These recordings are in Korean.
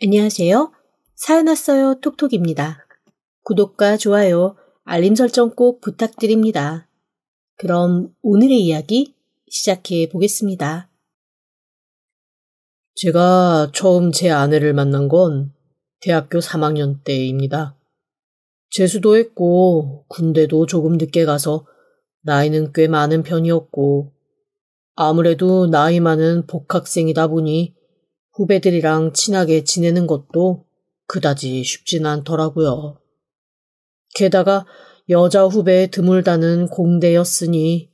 안녕하세요. 사연 왔어요 톡톡입니다. 구독과 좋아요, 알림 설정 꼭 부탁드립니다. 그럼 오늘의 이야기 시작해 보겠습니다. 제가 처음 제 아내를 만난 건 대학교 3학년 때입니다. 재수도 했고 군대도 조금 늦게 가서 나이는 꽤 많은 편이었고 아무래도 나이 많은 복학생이다 보니 후배들이랑 친하게 지내는 것도 그다지 쉽진 않더라고요. 게다가 여자 후배 드물다는 공대였으니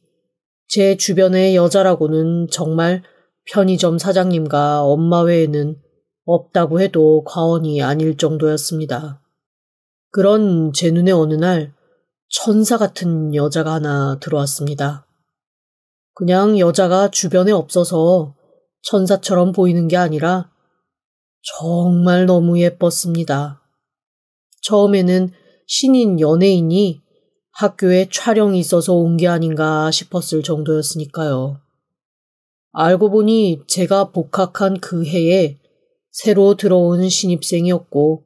제 주변의 여자라고는 정말 편의점 사장님과 엄마 외에는 없다고 해도 과언이 아닐 정도였습니다. 그런 제 눈에 어느 날 천사 같은 여자가 하나 들어왔습니다. 그냥 여자가 주변에 없어서 천사처럼 보이는 게 아니라 정말 너무 예뻤습니다. 처음에는 신인 연예인이 학교에 촬영이 있어서 온 게 아닌가 싶었을 정도였으니까요. 알고 보니 제가 복학한 그 해에 새로 들어온 신입생이었고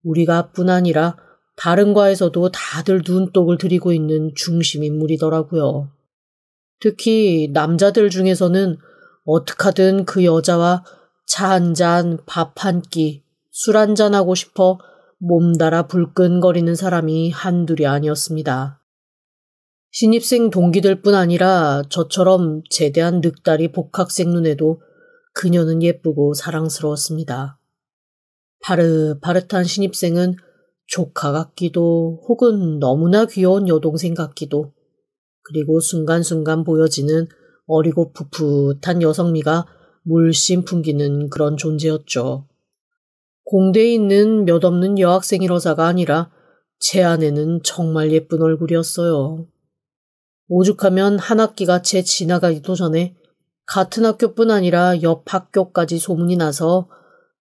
우리가 뿐 아니라 다른 과에서도 다들 눈독을 들이고 있는 중심 인물이더라고요. 특히 남자들 중에서는 어떡하든 그 여자와 차 한 잔, 밥 한 끼, 술 한 잔 하고 싶어 몸달아 불끈거리는 사람이 한둘이 아니었습니다. 신입생 동기들 뿐 아니라 저처럼 제대한 늑다리 복학생 눈에도 그녀는 예쁘고 사랑스러웠습니다. 파릇파릇한 신입생은 조카 같기도 혹은 너무나 귀여운 여동생 같기도 그리고 순간순간 보여지는 어리고 풋풋한 여성미가 물씬 풍기는 그런 존재였죠. 공대에 있는 몇 없는 여학생이라서가 아니라 제 아내는 정말 예쁜 얼굴이었어요. 오죽하면 한 학기가 채 지나가기도 전에 같은 학교뿐 아니라 옆 학교까지 소문이 나서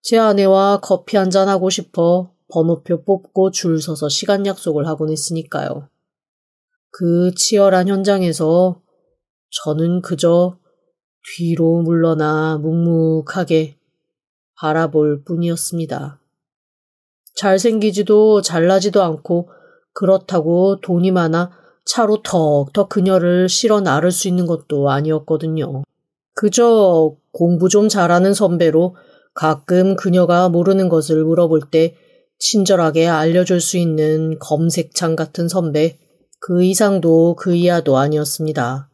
제 아내와 커피 한잔 하고 싶어 번호표 뽑고 줄 서서 시간 약속을 하곤 했으니까요. 그 치열한 현장에서 저는 그저 뒤로 물러나 묵묵하게 바라볼 뿐이었습니다. 잘생기지도 잘나지도 않고 그렇다고 돈이 많아 차로 턱턱 그녀를 실어 나를 수 있는 것도 아니었거든요. 그저 공부 좀 잘하는 선배로 가끔 그녀가 모르는 것을 물어볼 때 친절하게 알려줄 수 있는 검색창 같은 선배, 그 이상도 그 이하도 아니었습니다.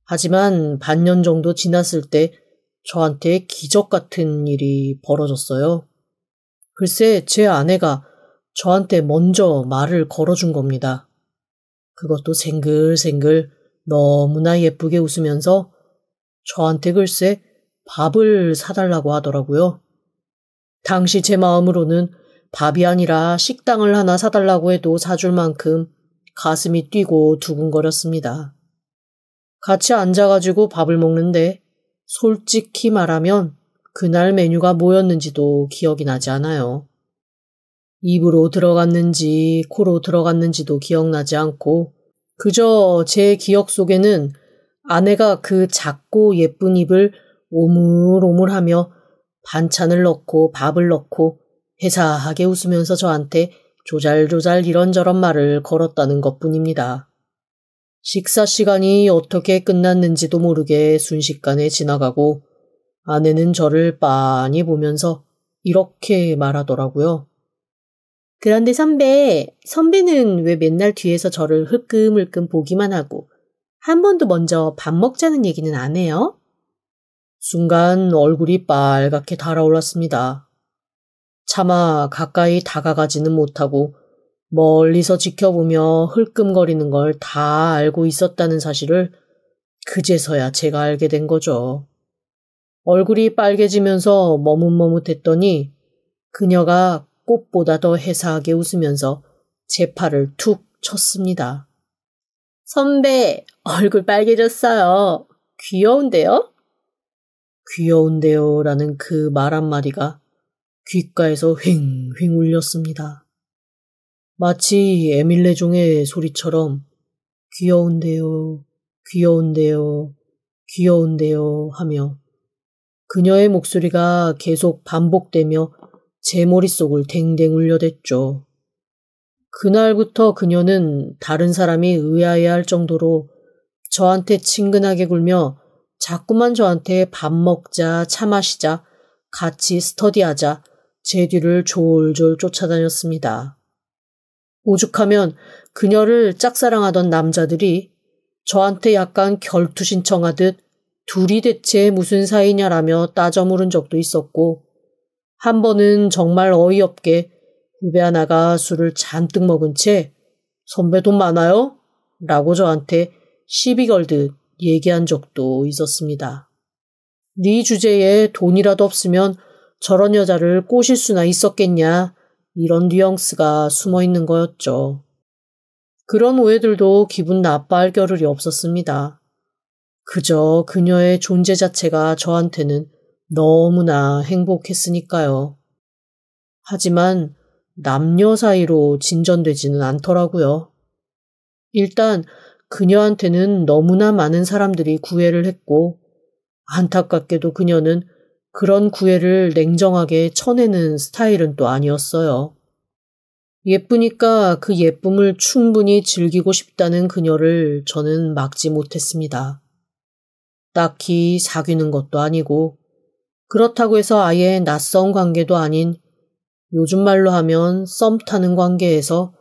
하지만 반년 정도 지났을 때 저한테 기적 같은 일이 벌어졌어요. 글쎄 제 아내가 저한테 먼저 말을 걸어준 겁니다. 그것도 생글생글 너무나 예쁘게 웃으면서 저한테 글쎄 밥을 사달라고 하더라고요. 당시 제 마음으로는 밥이 아니라 식당을 하나 사달라고 해도 사줄 만큼 가슴이 뛰고 두근거렸습니다. 같이 앉아가지고 밥을 먹는데 솔직히 말하면 그날 메뉴가 뭐였는지도 기억이 나지 않아요. 입으로 들어갔는지 코로 들어갔는지도 기억나지 않고 그저 제 기억 속에는 아내가 그 작고 예쁜 입을 오물오물하며 반찬을 넣고 밥을 넣고 해사하게 웃으면서 저한테 조잘조잘 이런저런 말을 걸었다는 것뿐입니다. 식사 시간이 어떻게 끝났는지도 모르게 순식간에 지나가고 아내는 저를 빤히 보면서 이렇게 말하더라고요. 그런데 선배는 왜 맨날 뒤에서 저를 흘끔흘끔 보기만 하고 한 번도 먼저 밥 먹자는 얘기는 안 해요? 순간 얼굴이 빨갛게 달아올랐습니다. 차마 가까이 다가가지는 못하고 멀리서 지켜보며 흘끔거리는 걸 다 알고 있었다는 사실을 그제서야 제가 알게 된 거죠. 얼굴이 빨개지면서 머뭇머뭇했더니 그녀가 꽃보다 더 해사하게 웃으면서 제 팔을 툭 쳤습니다. 선배, 얼굴 빨개졌어요. 귀여운데요? 귀여운데요 라는 그 말 한마디가 귓가에서 휑휑 울렸습니다. 마치 에밀레종의 소리처럼 귀여운데요, 귀여운데요, 귀여운데요 하며 그녀의 목소리가 계속 반복되며 제 머릿속을 댕댕 울려댔죠. 그날부터 그녀는 다른 사람이 의아해할 정도로 저한테 친근하게 굴며 자꾸만 저한테 밥 먹자, 차 마시자, 같이 스터디하자 제 뒤를 졸졸 쫓아다녔습니다. 오죽하면 그녀를 짝사랑하던 남자들이 저한테 약간 결투 신청하듯 둘이 대체 무슨 사이냐라며 따져 물은 적도 있었고, 한 번은 정말 어이없게 후배 하나가 술을 잔뜩 먹은 채 선배 돈 많아요? 라고 저한테 시비 걸듯 얘기한 적도 있었습니다. 네 주제에 돈이라도 없으면 저런 여자를 꼬실 수나 있었겠냐, 이런 뉘앙스가 숨어 있는 거였죠. 그런 오해들도 기분 나빠할 겨를이 없었습니다. 그저 그녀의 존재 자체가 저한테는 너무나 행복했으니까요. 하지만 남녀 사이로 진전되지는 않더라고요. 일단 그녀한테는 너무나 많은 사람들이 구애를 했고, 안타깝게도 그녀는 그런 구애를 냉정하게 쳐내는 스타일은 또 아니었어요. 예쁘니까 그 예쁨을 충분히 즐기고 싶다는 그녀를 저는 막지 못했습니다. 딱히 사귀는 것도 아니고, 그렇다고 해서 아예 낯선 관계도 아닌, 요즘 말로 하면 썸 타는 관계에서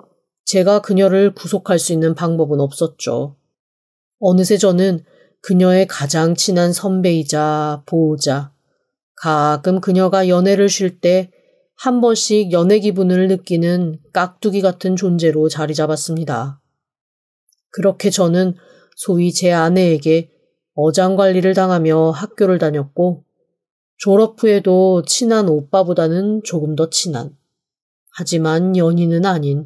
제가 그녀를 구속할 수 있는 방법은 없었죠. 어느새 저는 그녀의 가장 친한 선배이자 보호자, 가끔 그녀가 연애를 쉴 때 한 번씩 연애 기분을 느끼는 깍두기 같은 존재로 자리 잡았습니다. 그렇게 저는 소위 제 아내에게 어장관리를 당하며 학교를 다녔고, 졸업 후에도 친한 오빠보다는 조금 더 친한, 하지만 연인은 아닌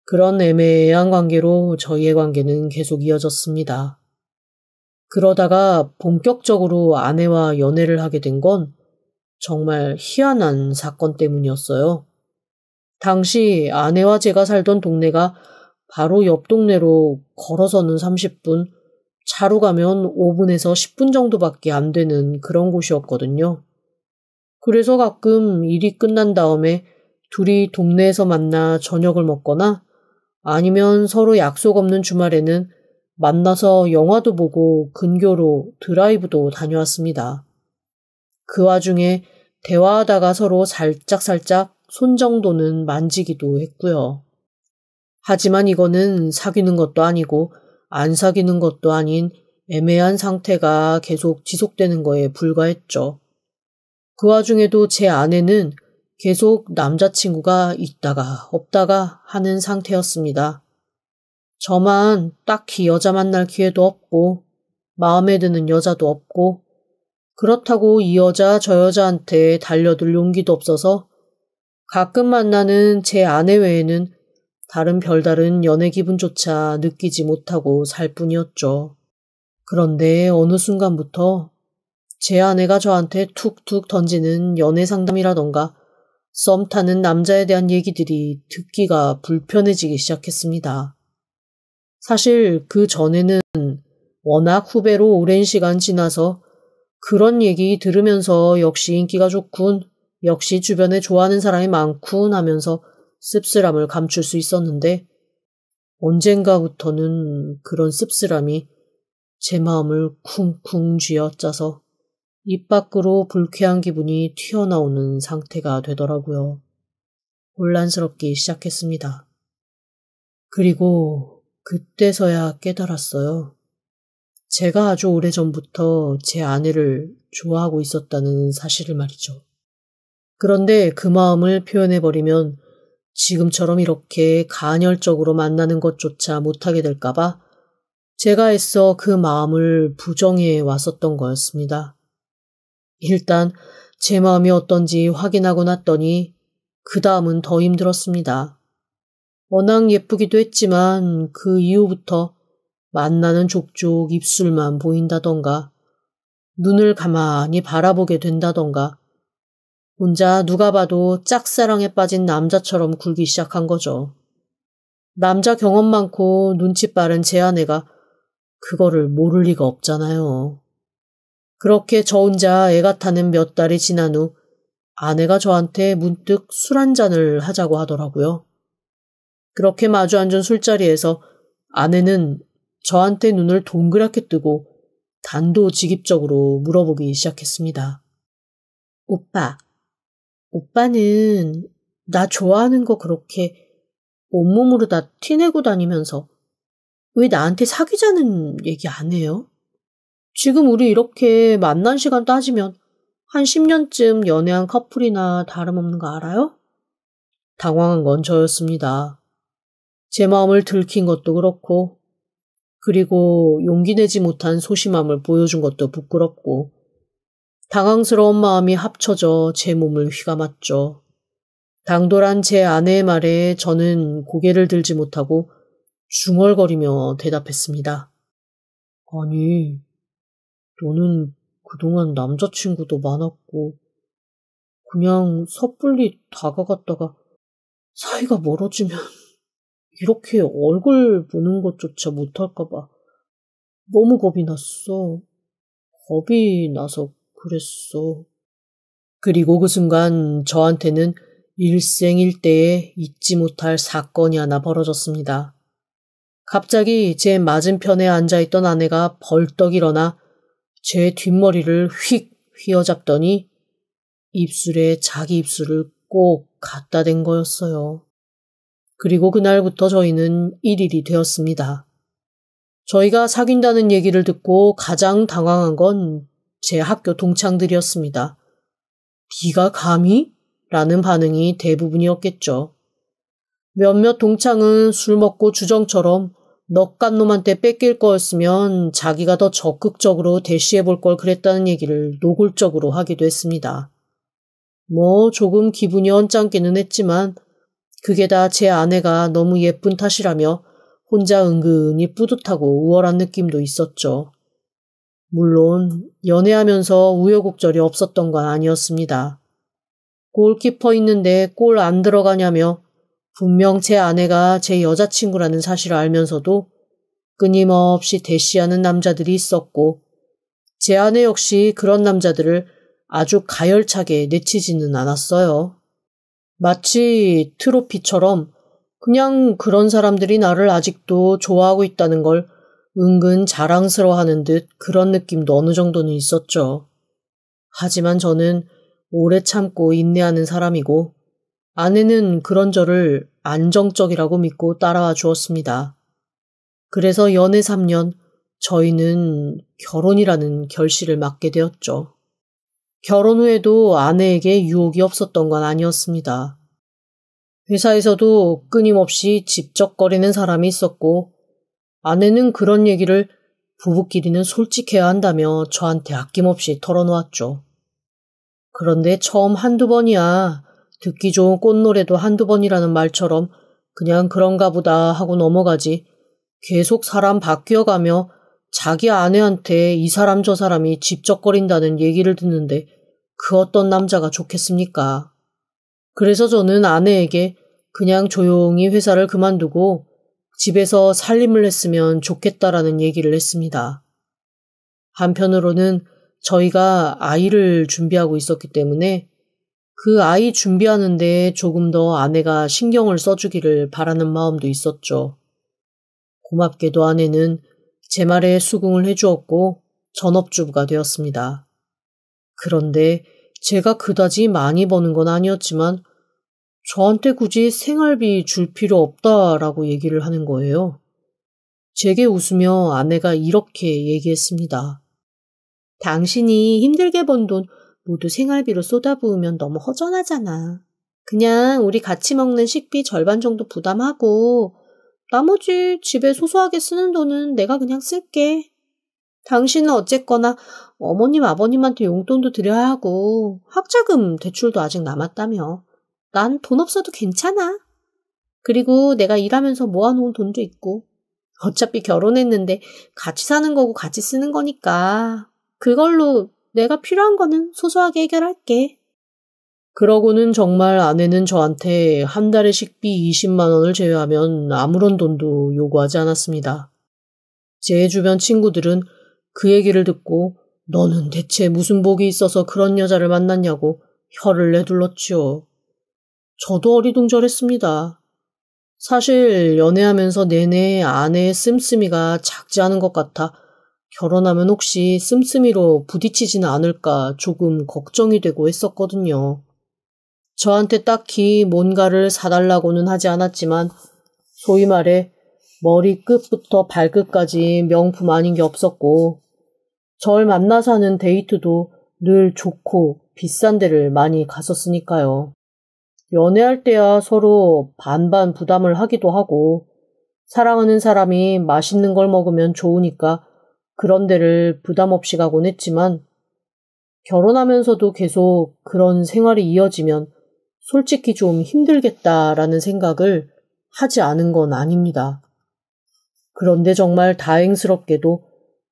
그런 애매한 관계로 저희의 관계는 계속 이어졌습니다. 그러다가 본격적으로 아내와 연애를 하게 된 건 정말 희한한 사건 때문이었어요. 당시 아내와 제가 살던 동네가 바로 옆 동네로 걸어서는 30분, 차로 가면 5분에서 10분 정도밖에 안 되는 그런 곳이었거든요. 그래서 가끔 일이 끝난 다음에 둘이 동네에서 만나 저녁을 먹거나 아니면 서로 약속 없는 주말에는 만나서 영화도 보고 근교로 드라이브도 다녀왔습니다. 그 와중에 대화하다가 서로 살짝살짝 손 정도는 만지기도 했고요. 하지만 이거는 사귀는 것도 아니고 안 사귀는 것도 아닌 애매한 상태가 계속 지속되는 거에 불과했죠. 그 와중에도 제 아내는 계속 남자친구가 있다가 없다가 하는 상태였습니다. 저만 딱히 여자 만날 기회도 없고 마음에 드는 여자도 없고, 그렇다고 이 여자 저 여자한테 달려들 용기도 없어서 가끔 만나는 제 아내 외에는 다른 별다른 연애 기분조차 느끼지 못하고 살 뿐이었죠. 그런데 어느 순간부터 제 아내가 저한테 툭툭 던지는 연애 상담이라던가 썸 타는 남자에 대한 얘기들이 듣기가 불편해지기 시작했습니다. 사실 그 전에는 워낙 후배로 오랜 시간 지나서 그런 얘기 들으면서 역시 인기가 좋군, 역시 주변에 좋아하는 사람이 많군 하면서 씁쓸함을 감출 수 있었는데, 언젠가부터는 그런 씁쓸함이 제 마음을 쿵쿵 쥐어짜서 입 밖으로 불쾌한 기분이 튀어나오는 상태가 되더라고요. 혼란스럽기 시작했습니다. 그리고 그때서야 깨달았어요. 제가 아주 오래전부터 제 아내를 좋아하고 있었다는 사실을 말이죠. 그런데 그 마음을 표현해버리면 지금처럼 이렇게 간헐적으로 만나는 것조차 못하게 될까봐 제가 애써 그 마음을 부정해 왔었던 거였습니다. 일단 제 마음이 어떤지 확인하고 났더니 그 다음은 더 힘들었습니다. 워낙 예쁘기도 했지만 그 이후부터 만나는 족족 입술만 보인다던가 눈을 가만히 바라보게 된다던가 혼자 누가 봐도 짝사랑에 빠진 남자처럼 굴기 시작한 거죠. 남자 경험 많고 눈치 빠른 제 아내가 그거를 모를 리가 없잖아요. 그렇게 저 혼자 애가 타는 몇 달이 지난 후 아내가 저한테 문득 술 한 잔을 하자고 하더라고요. 그렇게 마주 앉은 술자리에서 아내는 저한테 눈을 동그랗게 뜨고 단도직입적으로 물어보기 시작했습니다. 오빠는 나 좋아하는 거 그렇게 온몸으로 다 티내고 다니면서 왜 나한테 사귀자는 얘기 안 해요? 지금 우리 이렇게 만난 시간 따지면 한 10년쯤 연애한 커플이나 다름없는 거 알아요? 당황한 건 저였습니다. 제 마음을 들킨 것도 그렇고, 그리고 용기 내지 못한 소심함을 보여준 것도 부끄럽고, 당황스러운 마음이 합쳐져 제 몸을 휘감았죠. 당돌한 제 아내의 말에 저는 고개를 들지 못하고 중얼거리며 대답했습니다. 아니, 너는 그동안 남자친구도 많았고, 그냥 섣불리 다가갔다가 사이가 멀어지면 이렇게 얼굴 보는 것조차 못할까봐 너무 겁이 났어. 겁이 나서 그랬어. 그리고 그 순간 저한테는 일생일대에 잊지 못할 사건이 하나 벌어졌습니다. 갑자기 제 맞은편에 앉아있던 아내가 벌떡 일어나 제 뒷머리를 휙 휘어잡더니 입술에 자기 입술을 꼭 갖다 댄 거였어요. 그리고 그날부터 저희는 1일이 되었습니다. 저희가 사귄다는 얘기를 듣고 가장 당황한 건 제 학교 동창들이었습니다. 네가 감히? 라는 반응이 대부분이었겠죠. 몇몇 동창은 술 먹고 주정처럼 넉간 놈한테 뺏길 거였으면 자기가 더 적극적으로 대시해볼 걸 그랬다는 얘기를 노골적으로 하기도 했습니다. 조금 기분이 언짢기는 했지만 그게 다 제 아내가 너무 예쁜 탓이라며 혼자 은근히 뿌듯하고 우월한 느낌도 있었죠. 물론 연애하면서 우여곡절이 없었던 건 아니었습니다. 골키퍼 있는데 골 안 들어가냐며 분명 제 아내가 제 여자친구라는 사실을 알면서도 끊임없이 대시하는 남자들이 있었고 제 아내 역시 그런 남자들을 아주 가열차게 내치지는 않았어요. 마치 트로피처럼 그냥 그런 사람들이 나를 아직도 좋아하고 있다는 걸 은근 자랑스러워하는 듯 그런 느낌도 어느 정도는 있었죠. 하지만 저는 오래 참고 인내하는 사람이고 아내는 그런 저를 안정적이라고 믿고 따라와 주었습니다. 그래서 연애 3년 저희는 결혼이라는 결실을 맞게 되었죠. 결혼 후에도 아내에게 유혹이 없었던 건 아니었습니다. 회사에서도 끊임없이 집적거리는 사람이 있었고 아내는 그런 얘기를 부부끼리는 솔직해야 한다며 저한테 아낌없이 털어놓았죠. 그런데 처음 한두 번이야 듣기 좋은 꽃노래도 한두 번이라는 말처럼 그냥 그런가 보다 하고 넘어가지 계속 사람 바뀌어가며 자기 아내한테 이 사람 저 사람이 집적거린다는 얘기를 듣는데 그 어떤 남자가 좋겠습니까? 그래서 저는 아내에게 그냥 조용히 회사를 그만두고 집에서 살림을 했으면 좋겠다라는 얘기를 했습니다. 한편으로는 저희가 아이를 준비하고 있었기 때문에 그 아이 준비하는데 조금 더 아내가 신경을 써주기를 바라는 마음도 있었죠. 고맙게도 아내는 제 말에 수긍을 해주었고 전업주부가 되었습니다. 그런데 제가 그다지 많이 버는 건 아니었지만 저한테 굳이 생활비 줄 필요 없다라고 얘기를 하는 거예요. 제게 웃으며 아내가 이렇게 얘기했습니다. 당신이 힘들게 번 돈 모두 생활비로 쏟아부으면 너무 허전하잖아. 그냥 우리 같이 먹는 식비 절반 정도 부담하고 나머지 집에 소소하게 쓰는 돈은 내가 그냥 쓸게. 당신은 어쨌거나 어머님 아버님한테 용돈도 드려야 하고 학자금 대출도 아직 남았다며. 난 돈 없어도 괜찮아. 그리고 내가 일하면서 모아놓은 돈도 있고 어차피 결혼했는데 같이 사는 거고 같이 쓰는 거니까 그걸로 내가 필요한 거는 소소하게 해결할게. 그러고는 정말 아내는 저한테 한 달에 식비 20만 원을 제외하면 아무런 돈도 요구하지 않았습니다. 제 주변 친구들은 그 얘기를 듣고 너는 대체 무슨 복이 있어서 그런 여자를 만났냐고 혀를 내둘렀지요. 저도 어리둥절했습니다. 사실 연애하면서 내내 아내의 씀씀이가 작지 않은 것 같아 결혼하면 혹시 씀씀이로 부딪히지는 않을까 조금 걱정이 되고 했었거든요. 저한테 딱히 뭔가를 사달라고는 하지 않았지만 소위 말해 머리 끝부터 발끝까지 명품 아닌 게 없었고 절 만나서 하는 데이트도 늘 좋고 비싼 데를 많이 갔었으니까요. 연애할 때야 서로 반반 부담을 하기도 하고 사랑하는 사람이 맛있는 걸 먹으면 좋으니까 그런 데를 부담 없이 가곤 했지만 결혼하면서도 계속 그런 생활이 이어지면 솔직히 좀 힘들겠다라는 생각을 하지 않은 건 아닙니다. 그런데 정말 다행스럽게도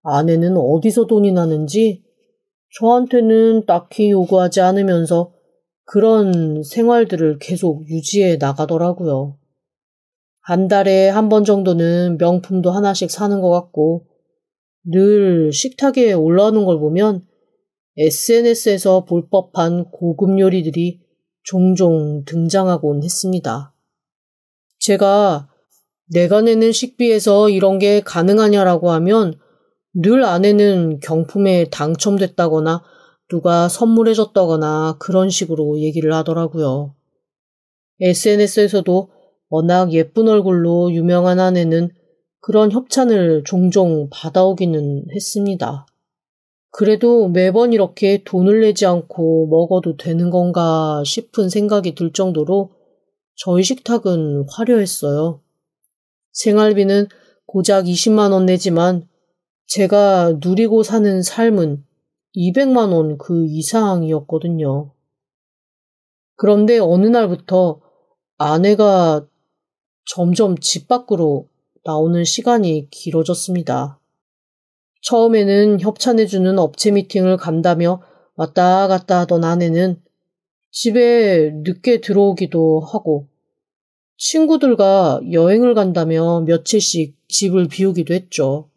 아내는 어디서 돈이 나는지 저한테는 딱히 요구하지 않으면서 그런 생활들을 계속 유지해 나가더라고요. 한 달에 한 번 정도는 명품도 하나씩 사는 것 같고 늘 식탁에 올라오는 걸 보면 SNS에서 볼 법한 고급 요리들이 종종 등장하곤 했습니다. 제가 내가 내는 식비에서 이런 게 가능하냐라고 하면 늘 아내는 경품에 당첨됐다거나 누가 선물해줬다거나 그런 식으로 얘기를 하더라고요. SNS에서도 워낙 예쁜 얼굴로 유명한 아내는 그런 협찬을 종종 받아오기는 했습니다. 그래도 매번 이렇게 돈을 내지 않고 먹어도 되는 건가 싶은 생각이 들 정도로 저희 식탁은 화려했어요. 생활비는 고작 20만 원 내지만 제가 누리고 사는 삶은 200만 원 그 이상이었거든요. 그런데 어느 날부터 아내가 점점 집 밖으로 나오는 시간이 길어졌습니다. 처음에는 협찬해주는 업체 미팅을 간다며 왔다 갔다 하던 아내는 집에 늦게 들어오기도 하고 친구들과 여행을 간다며 며칠씩 집을 비우기도 했죠.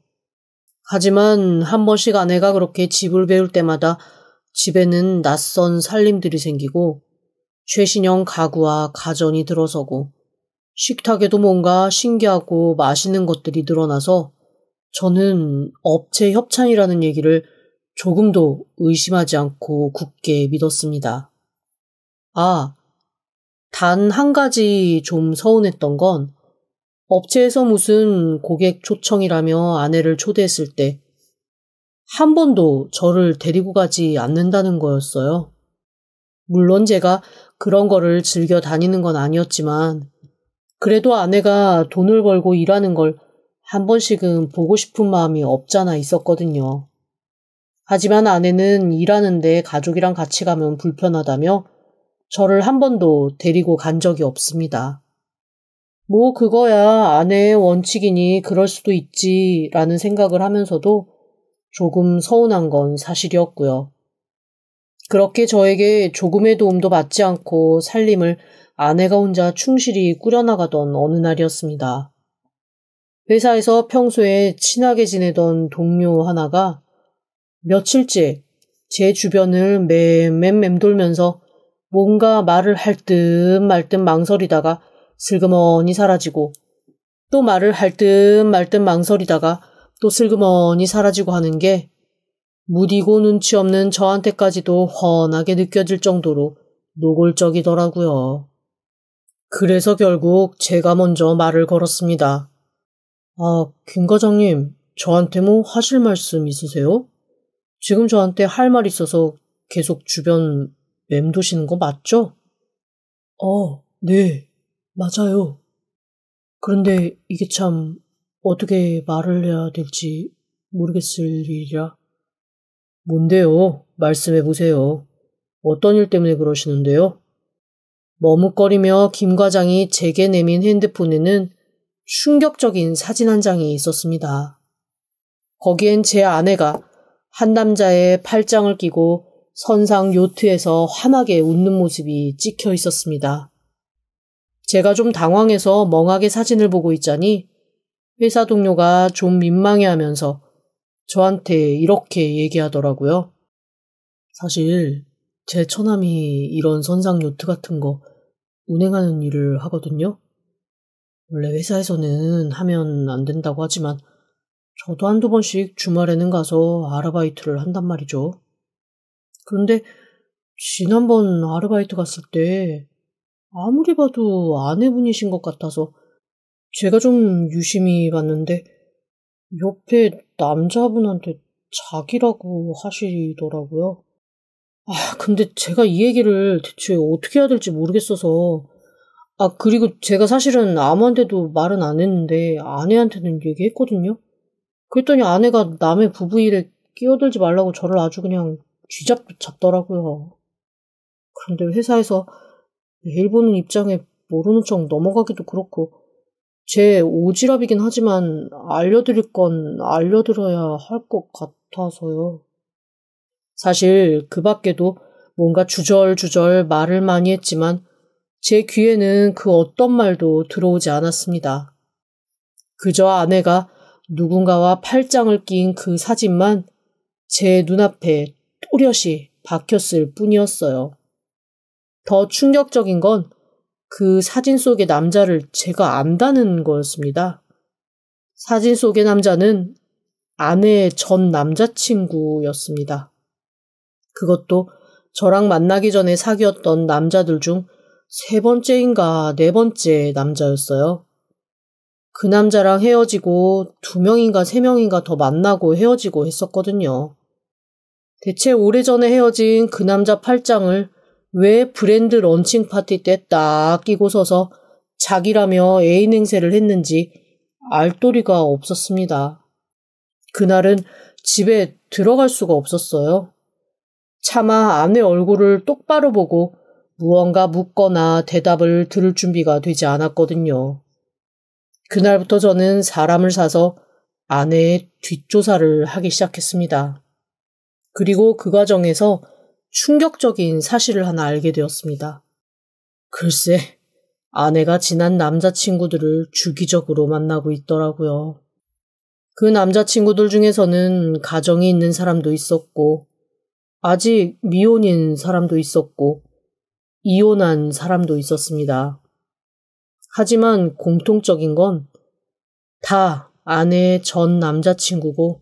하지만 한 번씩 아내가 그렇게 집을 배울 때마다 집에는 낯선 살림들이 생기고 최신형 가구와 가전이 들어서고 식탁에도 뭔가 신기하고 맛있는 것들이 늘어나서 저는 업체 협찬이라는 얘기를 조금도 의심하지 않고 굳게 믿었습니다. 단 한 가지 좀 서운했던 건 업체에서 무슨 고객 초청이라며 아내를 초대했을 때 한 번도 저를 데리고 가지 않는다는 거였어요. 물론 제가 그런 거를 즐겨 다니는 건 아니었지만 그래도 아내가 돈을 벌고 일하는 걸 한 번씩은 보고 싶은 마음이 없잖아 있었거든요. 하지만 아내는 일하는데 가족이랑 같이 가면 불편하다며 저를 한 번도 데리고 간 적이 없습니다. 뭐 그거야 아내의 원칙이니 그럴 수도 있지라는 생각을 하면서도 조금 서운한 건 사실이었고요. 그렇게 저에게 조금의 도움도 받지 않고 살림을 아내가 혼자 충실히 꾸려나가던 어느 날이었습니다. 회사에서 평소에 친하게 지내던 동료 하나가 며칠째 제 주변을 맴맴 맴돌면서 뭔가 말을 할 듯 말 듯 망설이다가 슬그머니 사라지고 또 말을 할 듯 말 듯 망설이다가 또 슬그머니 사라지고 하는 게 무디고 눈치 없는 저한테까지도 훤하게 느껴질 정도로 노골적이더라고요. 그래서 결국 제가 먼저 말을 걸었습니다. 김 과장님, 저한테 뭐 하실 말씀 있으세요? 지금 저한테 할 말 있어서 계속 주변 맴도시는 거 맞죠? 네, 맞아요. 그런데 이게 참 어떻게 말을 해야 될지 모르겠을 일이라. 뭔데요? 말씀해보세요. 어떤 일 때문에 그러시는데요? 머뭇거리며 김 과장이 제게 내민 핸드폰에는 충격적인 사진 한 장이 있었습니다. 거기엔 제 아내가 한 남자의 팔짱을 끼고 선상 요트에서 환하게 웃는 모습이 찍혀 있었습니다. 제가 좀 당황해서 멍하게 사진을 보고 있자니 회사 동료가 좀 민망해하면서 저한테 이렇게 얘기하더라고요. 사실 제 처남이 이런 선상 요트 같은 거 운행하는 일을 하거든요. 원래 회사에서는 하면 안 된다고 하지만 저도 한두 번씩 주말에는 가서 아르바이트를 한단 말이죠. 그런데 지난번 아르바이트 갔을 때 아무리 봐도 아내분이신 것 같아서 제가 좀 유심히 봤는데 옆에 남자분한테 자기라고 하시더라고요. 근데 제가 이 얘기를 대체 어떻게 해야 될지 모르겠어서. 그리고 제가 사실은 아무한테도 말은 안 했는데 아내한테는 얘기했거든요. 그랬더니 아내가 남의 부부 일에 끼어들지 말라고 저를 아주 그냥 쥐잡듯 잡더라고요. 그런데 회사에서 매일 보는 입장에 모르는 척 넘어가기도 그렇고 제 오지랖이긴 하지만 알려드릴 건 알려드려야 할 것 같아서요. 사실 그 밖에도 뭔가 주절주절 말을 많이 했지만 제 귀에는 그 어떤 말도 들어오지 않았습니다. 그저 아내가 누군가와 팔짱을 낀 그 사진만 제 눈앞에 또렷이 박혔을 뿐이었어요. 더 충격적인 건 그 사진 속의 남자를 제가 안다는 거였습니다. 사진 속의 남자는 아내의 전 남자친구였습니다. 그것도 저랑 만나기 전에 사귀었던 남자들 중 3번째인가 4번째 남자였어요. 그 남자랑 헤어지고 2명인가 3명인가 더 만나고 헤어지고 했었거든요. 대체 오래전에 헤어진 그 남자 팔짱을 왜 브랜드 런칭 파티 때 딱 끼고 서서 자기라며 애인 행세를 했는지 알 도리가 없었습니다. 그날은 집에 들어갈 수가 없었어요. 차마 아내 얼굴을 똑바로 보고 무언가 묻거나 대답을 들을 준비가 되지 않았거든요. 그날부터 저는 사람을 사서 아내의 뒷조사를 하기 시작했습니다. 그리고 그 과정에서 충격적인 사실을 하나 알게 되었습니다. 글쎄, 아내가 지난 남자친구들을 주기적으로 만나고 있더라고요. 그 남자친구들 중에서는 가정이 있는 사람도 있었고, 아직 미혼인 사람도 있었고, 이혼한 사람도 있었습니다. 하지만 공통적인 건 다 아내의 전 남자친구고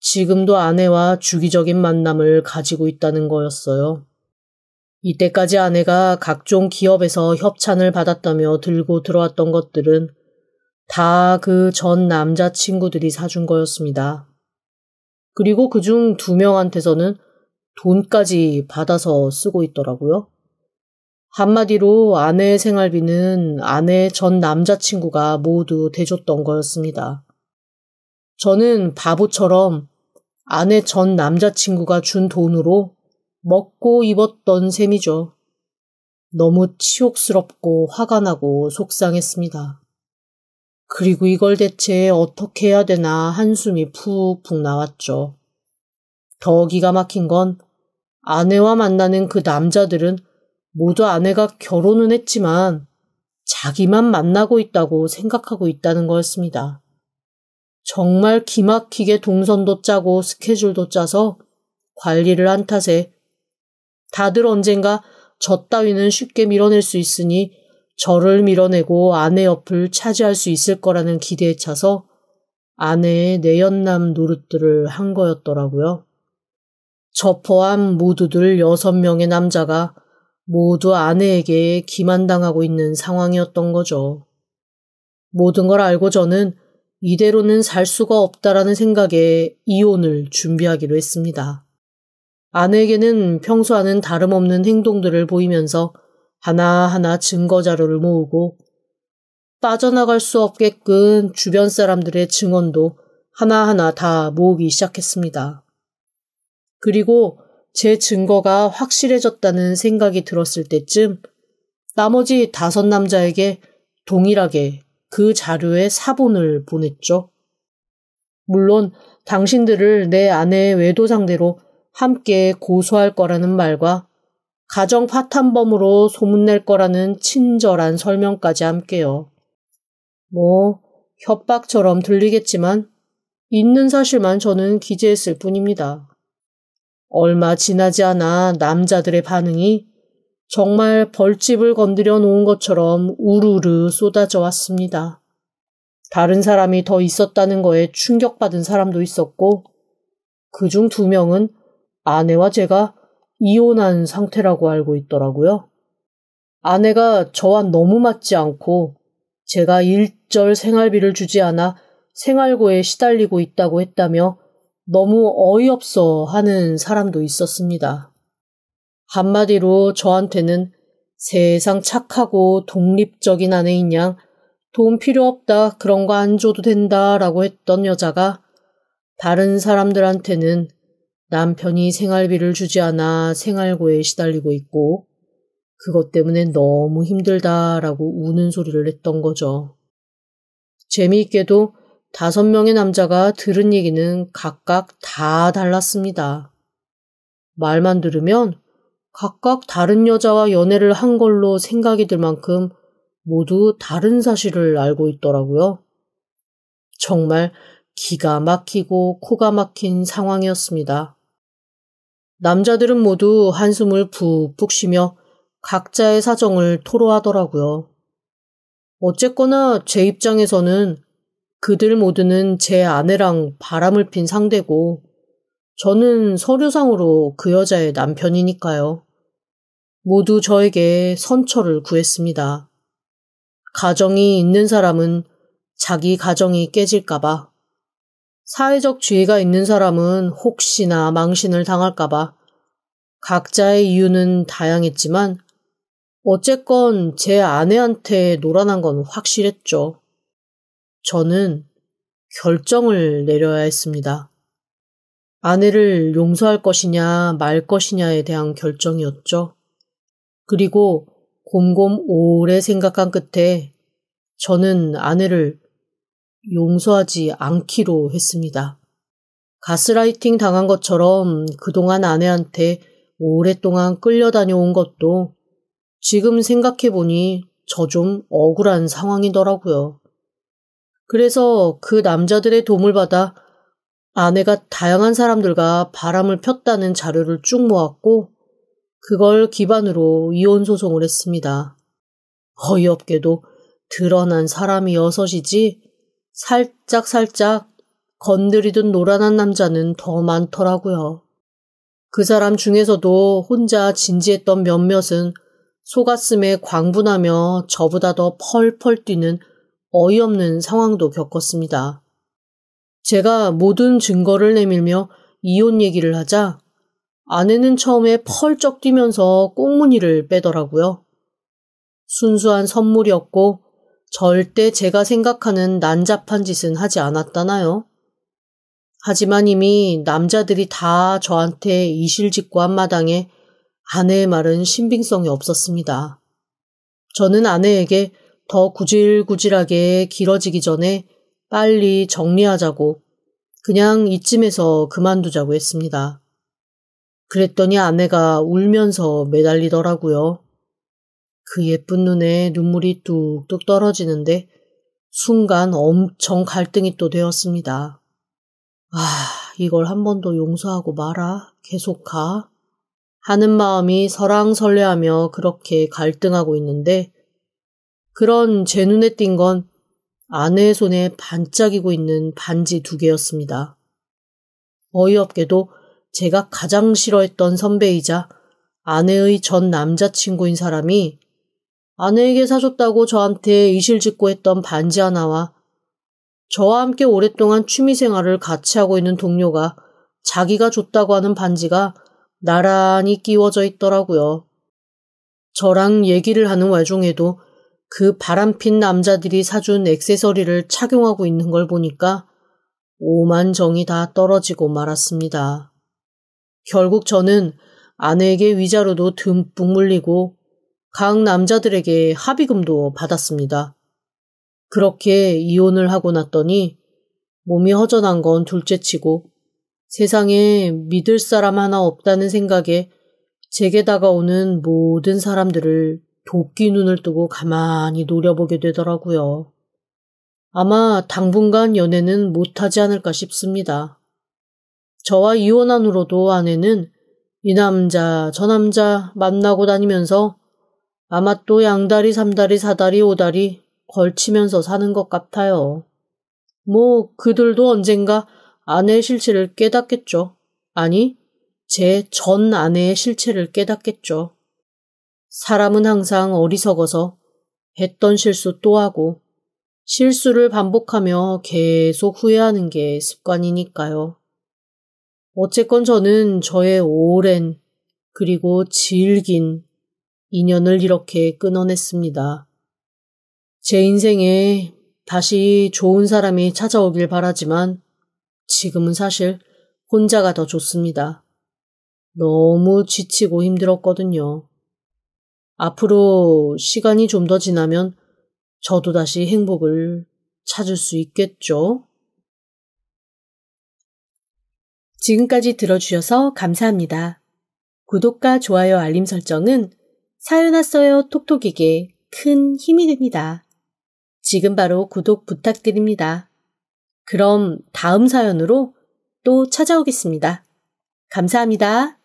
지금도 아내와 주기적인 만남을 가지고 있다는 거였어요. 이때까지 아내가 각종 기업에서 협찬을 받았다며 들고 들어왔던 것들은 다 그 전 남자친구들이 사준 거였습니다. 그리고 그중 2명한테서는 돈까지 받아서 쓰고 있더라고요. 한마디로 아내의 생활비는 아내의 전 남자친구가 모두 대줬던 거였습니다. 저는 바보처럼 아내 전 남자친구가 준 돈으로 먹고 입었던 셈이죠. 너무 치욕스럽고 화가 나고 속상했습니다. 그리고 이걸 대체 어떻게 해야 되나 한숨이 푹푹 나왔죠. 더 기가 막힌 건 아내와 만나는 그 남자들은 모두 아내가 결혼은 했지만 자기만 만나고 있다고 생각하고 있다는 거였습니다. 정말 기막히게 동선도 짜고 스케줄도 짜서 관리를 한 탓에 다들 언젠가 저 따위는 쉽게 밀어낼 수 있으니 저를 밀어내고 아내 옆을 차지할 수 있을 거라는 기대에 차서 아내의 내연남 노릇들을 한 거였더라고요. 저 포함 모두들 6명의 남자가 모두 아내에게 기만당하고 있는 상황이었던 거죠. 모든 걸 알고 저는 이대로는 살 수가 없다라는 생각에 이혼을 준비하기로 했습니다. 아내에게는 평소와는 다름없는 행동들을 보이면서 하나하나 증거자료를 모으고 빠져나갈 수 없게끔 주변 사람들의 증언도 하나하나 다 모으기 시작했습니다. 그리고 제 증거가 확실해졌다는 생각이 들었을 때쯤 나머지 5 남자에게 동일하게 그 자료의 사본을 보냈죠. 물론 당신들을 내 아내의 외도 상대로 함께 고소할 거라는 말과 가정 파탄범으로 소문낼 거라는 친절한 설명까지 함께요. 협박처럼 들리겠지만 있는 사실만 저는 기재했을 뿐입니다. 얼마 지나지 않아 남자들의 반응이 정말 벌집을 건드려 놓은 것처럼 우르르 쏟아져 왔습니다. 다른 사람이 더 있었다는 거에 충격받은 사람도 있었고 그중 2명은 아내와 제가 이혼한 상태라고 알고 있더라고요. 아내가 저와 너무 맞지 않고 제가 일절 생활비를 주지 않아 생활고에 시달리고 있다고 했다며 너무 어이없어 하는 사람도 있었습니다. 한마디로 저한테는 세상 착하고 독립적인 아내인 양 돈 필요 없다, 그런 거 안 줘도 된다 라고 했던 여자가 다른 사람들한테는 남편이 생활비를 주지 않아 생활고에 시달리고 있고 그것 때문에 너무 힘들다라고 우는 소리를 냈던 거죠. 재미있게도 5명의 남자가 들은 얘기는 각각 다 달랐습니다. 말만 들으면 각각 다른 여자와 연애를 한 걸로 생각이 들 만큼 모두 다른 사실을 알고 있더라고요. 정말 기가 막히고 코가 막힌 상황이었습니다. 남자들은 모두 한숨을 푹푹 쉬며 각자의 사정을 토로하더라고요. 어쨌거나 제 입장에서는 그들 모두는 제 아내랑 바람을 핀 상대고 저는 서류상으로 그 여자의 남편이니까요. 모두 저에게 선처를 구했습니다. 가정이 있는 사람은 자기 가정이 깨질까봐, 사회적 지위가 있는 사람은 혹시나 망신을 당할까봐 각자의 이유는 다양했지만 어쨌건 제 아내한테 노란한 건 확실했죠. 저는 결정을 내려야 했습니다. 아내를 용서할 것이냐 말 것이냐에 대한 결정이었죠. 그리고 곰곰 오래 생각한 끝에 저는 아내를 용서하지 않기로 했습니다. 가스라이팅 당한 것처럼 그동안 아내한테 오랫동안 끌려다녀온 것도 지금 생각해보니 저 좀 억울한 상황이더라고요. 그래서 그 남자들의 도움을 받아 아내가 다양한 사람들과 바람을 폈다는 자료를 쭉 모았고 그걸 기반으로 이혼 소송을 했습니다. 어이없게도 드러난 사람이 6이지 살짝 건드리듯 노란한 남자는 더 많더라고요. 그 사람 중에서도 혼자 진지했던 몇몇은 속가슴에 광분하며 저보다 더 펄펄 뛰는 어이없는 상황도 겪었습니다. 제가 모든 증거를 내밀며 이혼 얘기를 하자 아내는 처음에 펄쩍 뛰면서 꽁무니를 빼더라고요. 순수한 선물이었고 절대 제가 생각하는 난잡한 짓은 하지 않았다나요? 하지만 이미 남자들이 다 저한테 이실직고 한 마당에 아내의 말은 신빙성이 없었습니다. 저는 아내에게 더 구질구질하게 길어지기 전에 빨리 정리하자고 그냥 이쯤에서 그만두자고 했습니다. 그랬더니 아내가 울면서 매달리더라고요. 그 예쁜 눈에 눈물이 뚝뚝 떨어지는데 순간 엄청 갈등이 또 되었습니다. 이걸 한 번 더 용서하고 말아? 계속 가? 하는 마음이 설왕설래하며 그렇게 갈등하고 있는데 그런 제 눈에 띈 건 아내의 손에 반짝이고 있는 반지 2개였습니다. 어이없게도 제가 가장 싫어했던 선배이자 아내의 전 남자친구인 사람이 아내에게 사줬다고 저한테 이실직고 했던 반지 하나와 저와 함께 오랫동안 취미생활을 같이 하고 있는 동료가 자기가 줬다고 하는 반지가 나란히 끼워져 있더라고요. 저랑 얘기를 하는 와중에도 그 바람핀 남자들이 사준 액세서리를 착용하고 있는 걸 보니까 오만 정이 다 떨어지고 말았습니다. 결국 저는 아내에게 위자료도 듬뿍 물리고 각 남자들에게 합의금도 받았습니다. 그렇게 이혼을 하고 났더니 몸이 허전한 건 둘째치고 세상에 믿을 사람 하나 없다는 생각에 제게 다가오는 모든 사람들을 도끼 눈을 뜨고 가만히 노려보게 되더라고요. 아마 당분간 연애는 못하지 않을까 싶습니다. 저와 이혼한 후로도 아내는 이 남자, 저 남자 만나고 다니면서 아마 또 양다리, 삼다리, 사다리, 오다리 걸치면서 사는 것 같아요. 뭐 그들도 언젠가 아내의 실체를 깨닫겠죠. 아니, 제 전 아내의 실체를 깨닫겠죠. 사람은 항상 어리석어서 했던 실수 또 하고 실수를 반복하며 계속 후회하는 게 습관이니까요. 어쨌건 저는 저의 오랜 그리고 질긴 인연을 이렇게 끊어냈습니다. 제 인생에 다시 좋은 사람이 찾아오길 바라지만 지금은 사실 혼자가 더 좋습니다. 너무 지치고 힘들었거든요. 앞으로 시간이 좀 더 지나면 저도 다시 행복을 찾을 수 있겠죠? 지금까지 들어주셔서 감사합니다. 구독과 좋아요 알림 설정은 사연 왔어요 톡톡에게 큰 힘이 됩니다. 지금 바로 구독 부탁드립니다. 그럼 다음 사연으로 또 찾아오겠습니다. 감사합니다.